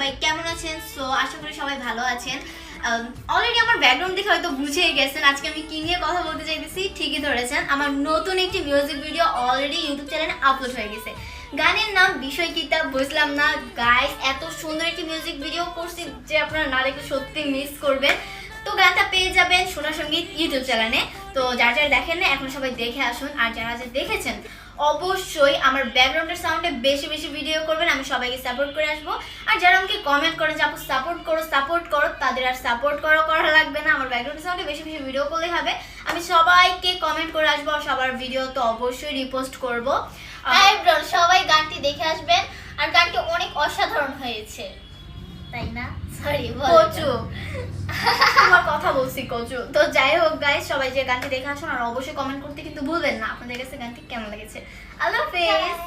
সবাই কেমন আছেন? সো আশা করি সবাই ভালো আছেন। অলরেডি আমার ব্যাকগ্রাউন্ড দেখে হয়তো বুঝেই গেছেন আজকে আমি কি নিয়ে কথা বলতে চাইতেছি। ঠিকই ধরেছেন, আমার নতুন একটি মিউজিক ভিডিও অলরেডি ইউটিউব চ্যানেলে আপলোড হয়ে গেছে। গানের নাম বিষয় কিতাব, বুঝলাম না গাইস, এত সুন্দর একটি মিউজিক ভিডিও করছি যে আপনারা না দেখলে সত্যি মিস করবেন। তো গানটা পেয়ে যাবেন সোনা সঙ্গীত ইউটিউব চ্যানেলে। তো যারা যারা দেখেন না এখন সবাই দেখে আসুন, আর যারা যারা দেখেছেন অবশ্যই আমার ব্যাকগ্রাউন্ডের সাউন্ডে বেশি বেশি ভিডিও করবেন, আমি সবাইকে সাপোর্ট করে আসবো। আর যারা আমাকে কমেন্ট করেন যে আপু সাপোর্ট করো, তাদের আর সাপোর্ট করা লাগবে না, আমার ব্যাকগ্রাউন্ডের সাউন্ডে বেশি বেশি ভিডিও করলেই হবে। আমি সবাইকে কমেন্ট করে আসবো, আর সবার ভিডিও তো অবশ্যই রিপোস্ট করবো। সবাই গানটি দেখে আসবেন, আর গানটি অনেক অসাধারণ হয়েছে, তাই না? সরি কচু আমার কথা বলছি কচু। তো যাই হোক গাইস, সবাই যে গানটি দেখে আসুন, আর অবশ্যই কমেন্ট করতে কিন্তু ভুলবেন না আপনাদের কাছে গানটি কেমন লেগেছে। আল্লাহ হাফেজ।